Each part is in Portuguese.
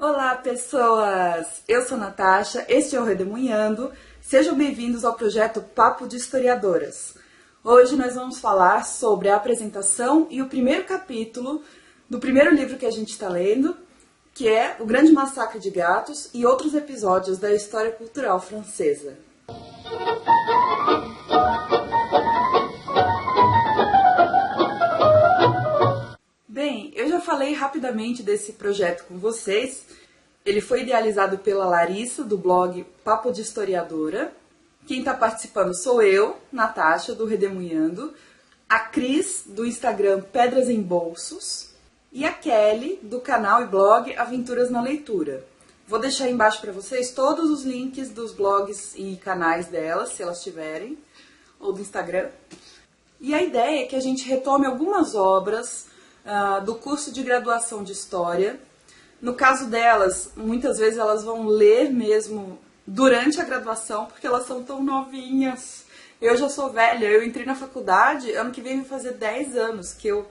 Olá, pessoas! Eu sou Natasha, este é o Redemoinhando. Sejam bem-vindos ao projeto Papo de Historiadoras. Hoje nós vamos falar sobre a apresentação e o primeiro capítulo do primeiro livro que a gente está lendo, que é O Grande Massacre de Gatos e outros episódios da história cultural francesa. Bem, eu já falei rapidamente desse projeto com vocês. Ele foi idealizado pela Larissa, do blog Papo de Historiadora. Quem está participando sou eu, Natasha, do Redemoinhando, a Cris, do Instagram Pedras em Bolsos, e a Kelly, do canal e blog Aventuras na Leitura. Vou deixar aí embaixo para vocês todos os links dos blogs e canais delas, se elas tiverem, ou do Instagram. E a ideia é que a gente retome algumas obras do curso de graduação de História. No caso delas, muitas vezes elas vão ler mesmo durante a graduação, porque elas são tão novinhas. Eu já sou velha, eu entrei na faculdade, ano que vem vai fazer 10 anos que eu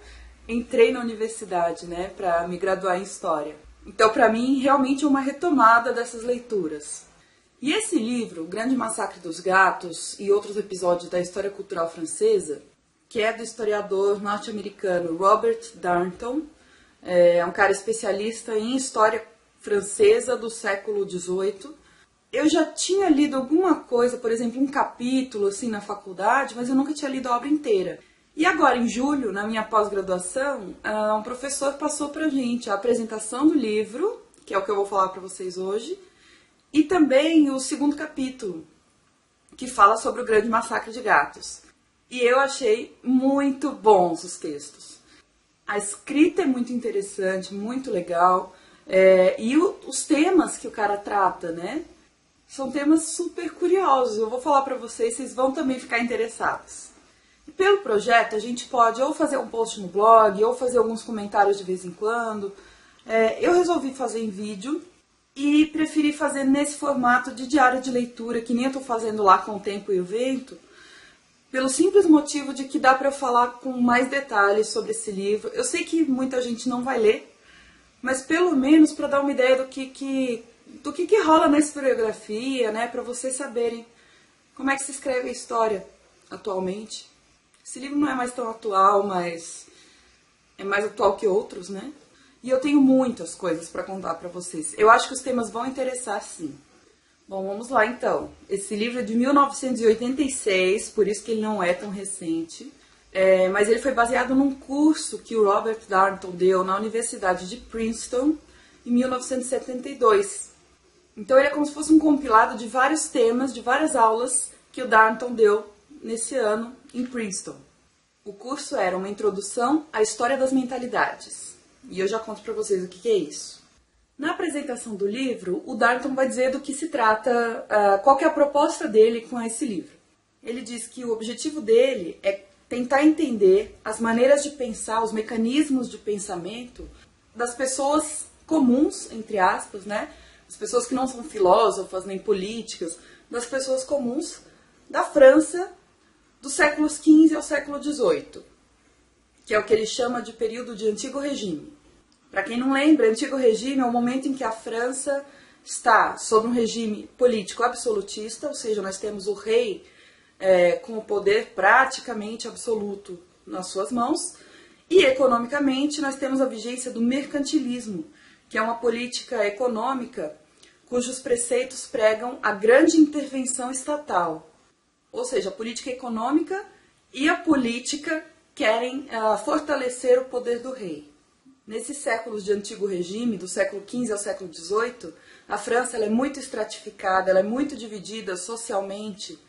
entrei na universidade, né, para me graduar em História. Então, para mim, realmente é uma retomada dessas leituras. E esse livro, O Grande Massacre dos Gatos e outros episódios da história cultural francesa, que é do historiador norte-americano Robert Darnton, é um cara especialista em história francesa do século XVIII. Eu já tinha lido alguma coisa, por exemplo, um capítulo assim na faculdade, mas eu nunca tinha lido a obra inteira. E agora, em julho, na minha pós-graduação, um professor passou pra gente a apresentação do livro, que é o que eu vou falar para vocês hoje, e também o segundo capítulo, que fala sobre o Grande Massacre de Gatos. E eu achei muito bons os textos. A escrita é muito interessante, muito legal. E os temas que o cara trata, né? São temas super curiosos. Eu vou falar pra vocês, vocês vão também ficar interessados. E pelo projeto, a gente pode ou fazer um post no blog, ou fazer alguns comentários de vez em quando. Eu resolvi fazer em vídeo e preferi fazer nesse formato de diário de leitura, que nem eu tô fazendo lá com o Tempo e o Vento, pelo simples motivo de que dá para eu falar com mais detalhes sobre esse livro. Eu sei que muita gente não vai ler, mas pelo menos para dar uma ideia do que rola na historiografia, né, para vocês saberem como é que se escreve a história atualmente. Esse livro não é mais tão atual, mas é mais atual que outros, né? E eu tenho muitas coisas para contar para vocês. Eu acho que os temas vão interessar, sim. Bom, vamos lá então. Esse livro é de 1986, por isso que ele não é tão recente. Mas ele foi baseado num curso que o Robert Darnton deu na Universidade de Princeton em 1972. Então ele é como se fosse um compilado de vários temas, de várias aulas que o Darnton deu nesse ano em Princeton. O curso era uma introdução à história das mentalidades. E eu já conto para vocês o que é isso. Na apresentação do livro, o Darnton vai dizer do que se trata, qual que é a proposta dele com esse livro. Ele diz que o objetivo dele é tentar entender as maneiras de pensar, os mecanismos de pensamento das pessoas comuns, entre aspas, né? As pessoas que não são filósofas nem políticas, das pessoas comuns da França dos séculos XV ao século XVIII, que é o que ele chama de período de Antigo Regime. Para quem não lembra, Antigo Regime é o momento em que a França está sob um regime político absolutista, ou seja, nós temos o rei com o poder praticamente absoluto nas suas mãos, e economicamente nós temos a vigência do mercantilismo, que é uma política econômica cujos preceitos pregam a grande intervenção estatal. Ou seja, a política econômica e a política querem fortalecer o poder do rei. Nesses séculos de Antigo Regime, do século XV ao século XVIII, a França ela é muito estratificada, ela é muito dividida socialmente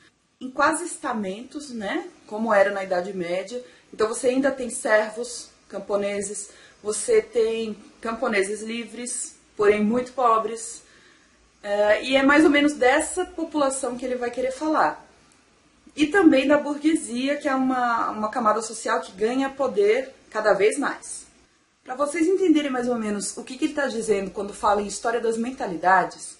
em quase estamentos, né? Como era na Idade Média. Então você ainda tem servos camponeses, você tem camponeses livres, porém muito pobres. E é mais ou menos dessa população que ele vai querer falar. E também da burguesia, que é uma camada social que ganha poder cada vez mais. Para vocês entenderem mais ou menos o que ele está dizendo quando fala em história das mentalidades,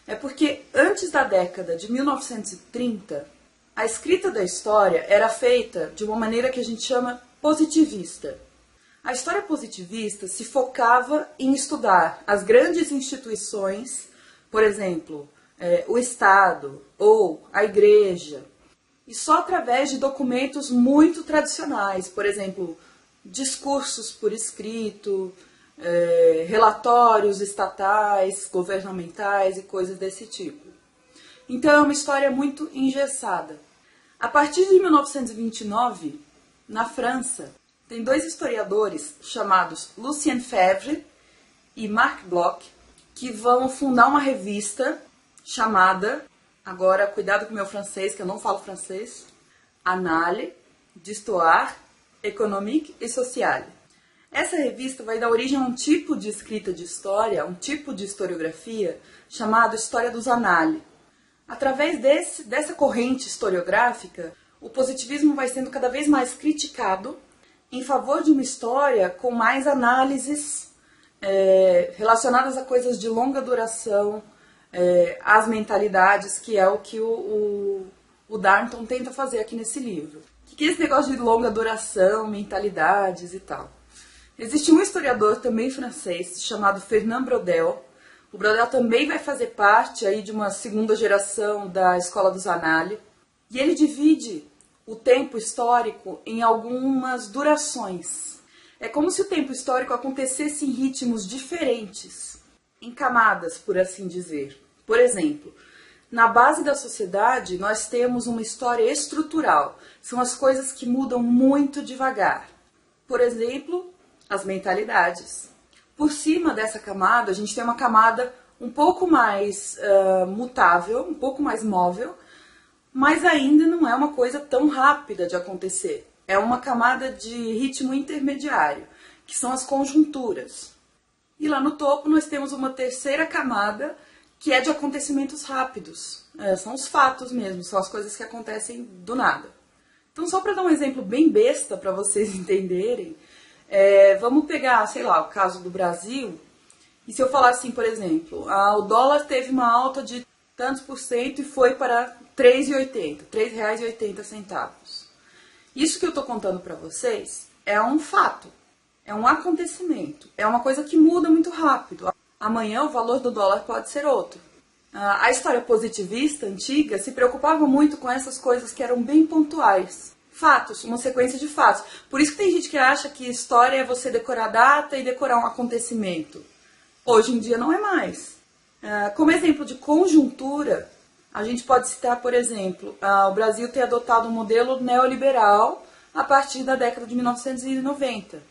é porque antes da década de 1930, a escrita da história era feita de uma maneira que a gente chama positivista. A A história positivista se focava em estudar as grandes instituições, por exemplo, o Estado ou a Igreja, e só através de documentos muito tradicionais, por exemplo, discursos por escrito, relatórios estatais, governamentais e coisas desse tipo. Então é uma história muito engessada. A partir de 1929, na França, tem dois historiadores chamados Lucien Febvre e Marc Bloch que vão fundar uma revista chamada, agora cuidado com o meu francês, que eu não falo francês, Annales d'Histoire Économique et Sociale. Essa revista vai dar origem a um tipo de escrita de história, um tipo de historiografia chamado História dos Annales. Através dessa corrente historiográfica, o positivismo vai sendo cada vez mais criticado em favor de uma história com mais análises relacionadas a coisas de longa duração, às mentalidades, que é o que o Darnton tenta fazer aqui nesse livro. O que é esse negócio de longa duração, mentalidades e tal? Existe um historiador também francês chamado Fernand Braudel. O Braudel também vai fazer parte aí de uma segunda geração da Escola dos Annales. E ele divide o tempo histórico em algumas durações. É como se o tempo histórico acontecesse em ritmos diferentes, em camadas, por assim dizer. Por exemplo, na base da sociedade nós temos uma história estrutural. São as coisas que mudam muito devagar. Por exemplo, as mentalidades. Por cima dessa camada, a gente tem uma camada um pouco mais mutável, um pouco mais móvel, mas ainda não é uma coisa tão rápida de acontecer. É uma camada de ritmo intermediário, que são as conjunturas. E lá no topo nós temos uma terceira camada, que é de acontecimentos rápidos. São os fatos mesmo, são as coisas que acontecem do nada. Então, só para dar um exemplo bem besta para vocês entenderem, vamos pegar, sei lá, o caso do Brasil, e se eu falar assim, por exemplo, o dólar teve uma alta de tantos por cento e foi para R$ 3,80. Isso que eu estou contando para vocês é um fato, é um acontecimento, é uma coisa que muda muito rápido. Amanhã o valor do dólar pode ser outro. A história positivista antiga se preocupava muito com essas coisas que eram bem pontuais. Fatos, uma sequência de fatos. Por isso que tem gente que acha que história é você decorar a data e decorar um acontecimento. Hoje em dia não é mais. Como exemplo de conjuntura, a gente pode citar, por exemplo, o Brasil ter adotado um modelo neoliberal a partir da década de 1990.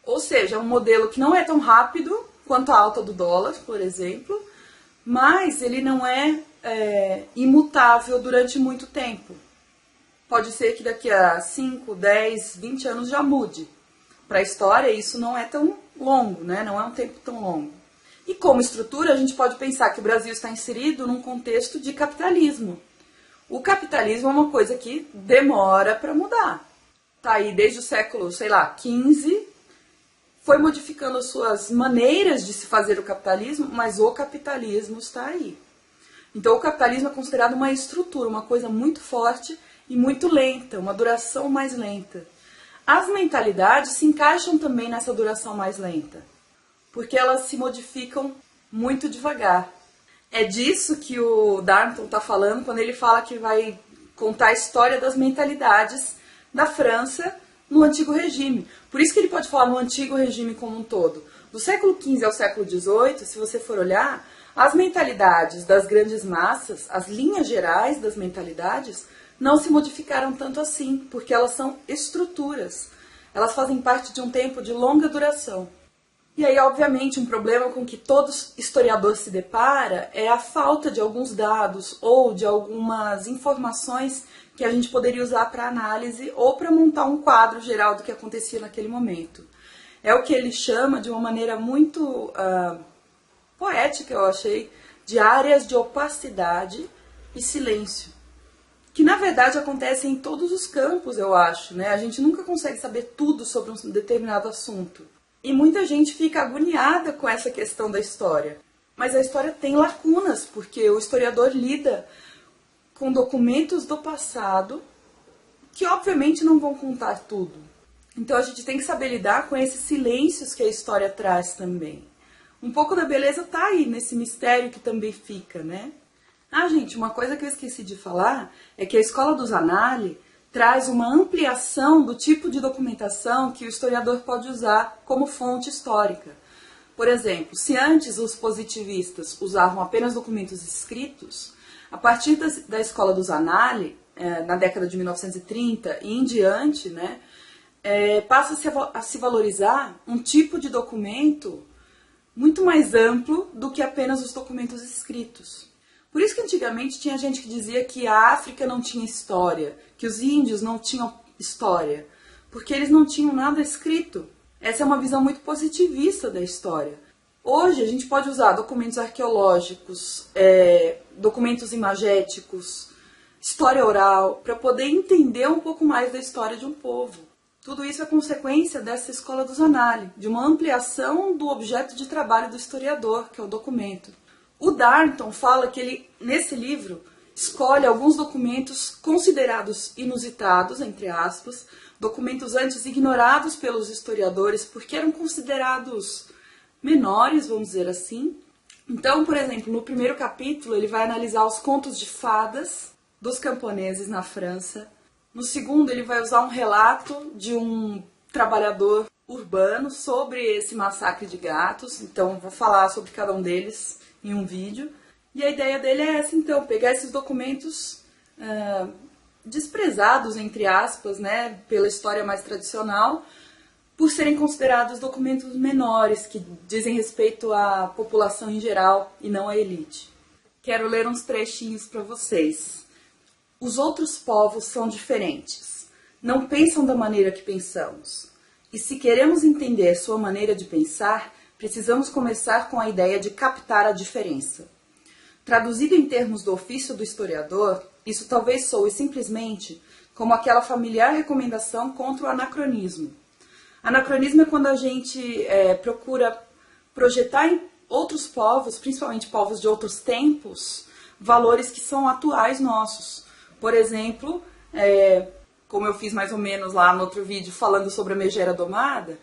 Ou seja, um modelo que não é tão rápido quanto a alta do dólar, por exemplo, mas ele não é imutável durante muito tempo. Pode ser que daqui a 5, 10, 20 anos já mude. Para a história, isso não é tão longo, né? Não é um tempo tão longo. E como estrutura, a gente pode pensar que o Brasil está inserido num contexto de capitalismo. O capitalismo é uma coisa que demora para mudar. Está aí desde o século, sei lá, XV, foi modificando as suas maneiras de se fazer o capitalismo, mas o capitalismo está aí. Então o capitalismo é considerado uma estrutura, uma coisa muito forte e muito lenta, uma duração mais lenta. As mentalidades se encaixam também nessa duração mais lenta, porque elas se modificam muito devagar. É disso que o Darnton está falando quando ele fala que vai contar a história das mentalidades da França no Antigo Regime. Por isso que ele pode falar no Antigo Regime como um todo. Do século XV ao século XVIII, se você for olhar, as mentalidades das grandes massas, as linhas gerais das mentalidades, não se modificaram tanto assim, porque elas são estruturas. Elas fazem parte de um tempo de longa duração. E aí, obviamente, um problema com que todo historiador se depara é a falta de alguns dados ou de algumas informações que a gente poderia usar para análise ou para montar um quadro geral do que acontecia naquele momento. É o que ele chama, de uma maneira muito poética, eu achei, de áreas de opacidade e silêncio. Que, na verdade, acontecem em todos os campos, eu acho, né? A gente nunca consegue saber tudo sobre um determinado assunto. E muita gente fica agoniada com essa questão da história. Mas a história tem lacunas, porque o historiador lida com documentos do passado que, obviamente, não vão contar tudo. Então a gente tem que saber lidar com esses silêncios que a história traz também. Um pouco da beleza tá aí, nesse mistério que também fica, né? Ah, gente, uma coisa que eu esqueci de falar é que a Escola dos Anali traz uma ampliação do tipo de documentação que o historiador pode usar como fonte histórica. Por exemplo, se antes os positivistas usavam apenas documentos escritos, a partir da Escola dos Anali, na década de 1930 e em diante, né, passa-se a se valorizar um tipo de documento muito mais amplo do que apenas os documentos escritos. Por isso que antigamente tinha gente que dizia que a África não tinha história, que os índios não tinham história, porque eles não tinham nada escrito. Essa é uma visão muito positivista da história. Hoje a gente pode usar documentos arqueológicos, documentos imagéticos, história oral, para poder entender um pouco mais da história de um povo. Tudo isso é consequência dessa Escola dos Anali, de uma ampliação do objeto de trabalho do historiador, que é o documento. O Darnton fala que ele, nesse livro, escolhe alguns documentos considerados inusitados, entre aspas, documentos antes ignorados pelos historiadores porque eram considerados menores, vamos dizer assim. Então, por exemplo, no primeiro capítulo ele vai analisar os contos de fadas dos camponeses na França. No segundo ele vai usar um relato de um trabalhador urbano sobre esse massacre de gatos. Então, vou falar sobre cada um deles em um vídeo. E a ideia dele é essa, então, pegar esses documentos desprezados, entre aspas, né, pela história mais tradicional, por serem considerados documentos menores, que dizem respeito à população em geral e não à elite. Quero ler uns trechinhos para vocês. Os outros povos são diferentes. Não pensam da maneira que pensamos. E se queremos entender sua maneira de pensar, precisamos começar com a ideia de captar a diferença. Traduzido em termos do ofício do historiador, isso talvez soe simplesmente como aquela familiar recomendação contra o anacronismo. Anacronismo é quando a gente procura projetar em outros povos, principalmente povos de outros tempos, valores que são atuais nossos. Por exemplo, como eu fiz mais ou menos lá no outro vídeo falando sobre a megera domada,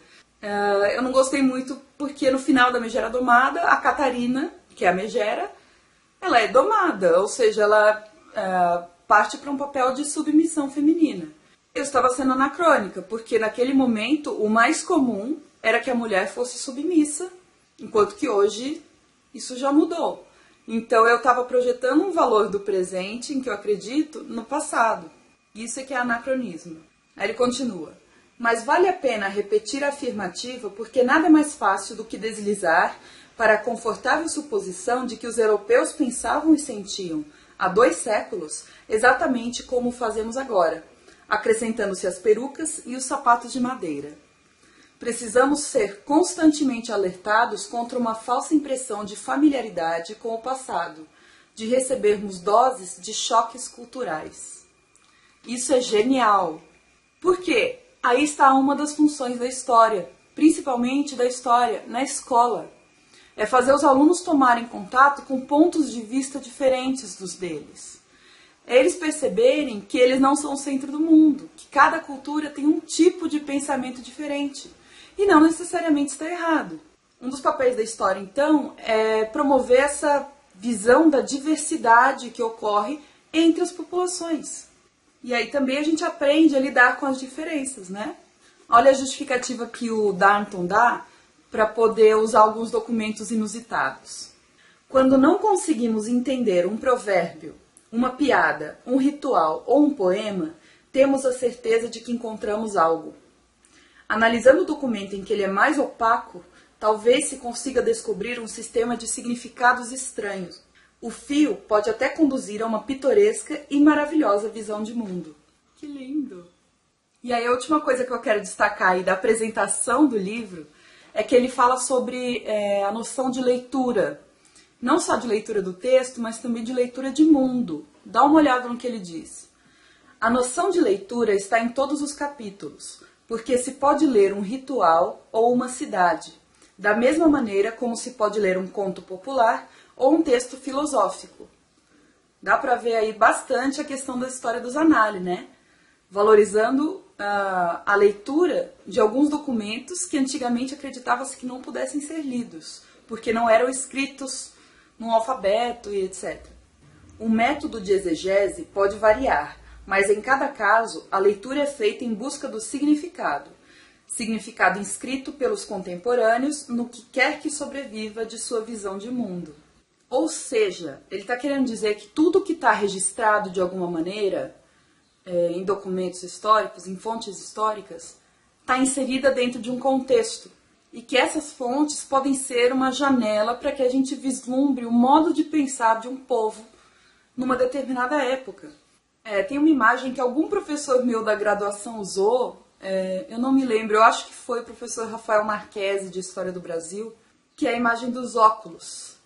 eu não gostei muito porque no final da megera domada, a Catarina, que é a megera, ela é domada, ou seja, ela parte para um papel de submissão feminina. Eu estava sendo anacrônica, porque naquele momento o mais comum era que a mulher fosse submissa, enquanto que hoje isso já mudou. Então eu estava projetando um valor do presente, em que eu acredito, no passado. Isso é que é anacronismo. Aí ele continua. Mas vale a pena repetir a afirmativa porque nada é mais fácil do que deslizar para a confortável suposição de que os europeus pensavam e sentiam, há 2 séculos, exatamente como fazemos agora, acrescentando-se as perucas e os sapatos de madeira. Precisamos ser constantemente alertados contra uma falsa impressão de familiaridade com o passado, de recebermos doses de choques culturais. Isso é genial. Por quê? Aí está uma das funções da história, principalmente da história na escola. É fazer os alunos tomarem contato com pontos de vista diferentes dos deles. É eles perceberem que eles não são o centro do mundo, que cada cultura tem um tipo de pensamento diferente. E não necessariamente está errado. Um dos papéis da história, então, é promover essa visão da diversidade que ocorre entre as populações. E aí também a gente aprende a lidar com as diferenças, né? Olha a justificativa que o Darnton dá para poder usar alguns documentos inusitados. Quando não conseguimos entender um provérbio, uma piada, um ritual ou um poema, temos a certeza de que encontramos algo. Analisando o documento em que ele é mais opaco, talvez se consiga descobrir um sistema de significados estranhos. O fio pode até conduzir a uma pitoresca e maravilhosa visão de mundo. Que lindo! E aí a última coisa que eu quero destacar aí da apresentação do livro é que ele fala sobre a noção de leitura. Não só de leitura do texto, mas também de leitura de mundo. Dá uma olhada no que ele diz. A noção de leitura está em todos os capítulos, porque se pode ler um ritual ou uma cidade, da mesma maneira como se pode ler um conto popular ou um texto filosófico. Dá para ver aí bastante a questão da história dos Anali, né? Valorizando a leitura de alguns documentos que antigamente acreditava-se que não pudessem ser lidos, porque não eram escritos no alfabeto e etc. O método de exegese pode variar, mas em cada caso a leitura é feita em busca do significado inscrito pelos contemporâneos no que quer que sobreviva de sua visão de mundo. Ou seja, ele está querendo dizer que tudo que está registrado de alguma maneira em documentos históricos, em fontes históricas, está inserida dentro de um contexto e que essas fontes podem ser uma janela para que a gente vislumbre o modo de pensar de um povo numa determinada época. Tem uma imagem que algum professor meu da graduação usou, eu não me lembro, eu acho que foi o professor Rafael Marquesi de História do Brasil, que é a imagem dos óculos.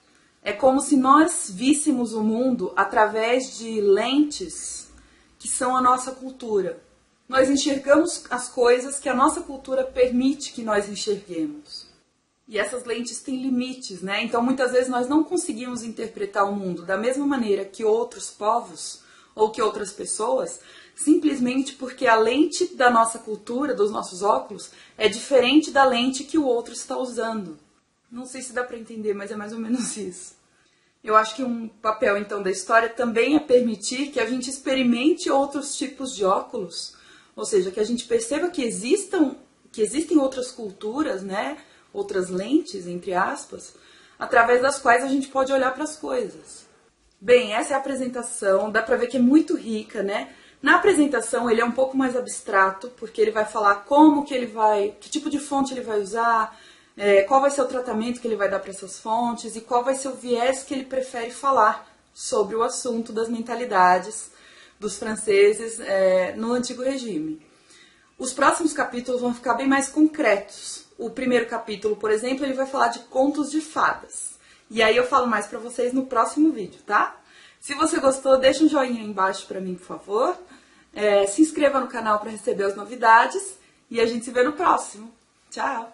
É como se nós víssemos o mundo através de lentes que são a nossa cultura. Nós enxergamos as coisas que a nossa cultura permite que nós enxerguemos. E essas lentes têm limites, né? Então muitas vezes nós não conseguimos interpretar o mundo da mesma maneira que outros povos ou que outras pessoas, simplesmente porque a lente da nossa cultura, dos nossos óculos, é diferente da lente que o outro está usando. Não sei se dá para entender, mas é mais ou menos isso. Eu acho que um papel, então, da história também é permitir que a gente experimente outros tipos de óculos, ou seja, que a gente perceba que existem outras culturas, né, outras lentes, entre aspas, através das quais a gente pode olhar para as coisas. Bem, essa é a apresentação, dá para ver que é muito rica, né? Na apresentação ele é um pouco mais abstrato, porque ele vai falar que tipo de fonte ele vai usar, qual vai ser o tratamento que ele vai dar para essas fontes e qual vai ser o viés que ele prefere falar sobre o assunto das mentalidades dos franceses no Antigo Regime. Os próximos capítulos vão ficar bem mais concretos. O primeiro capítulo, por exemplo, ele vai falar de contos de fadas. E aí eu falo mais para vocês no próximo vídeo, tá? Se você gostou, deixa um joinha aí embaixo para mim, por favor. Se inscreva no canal para receber as novidades e a gente se vê no próximo. Tchau!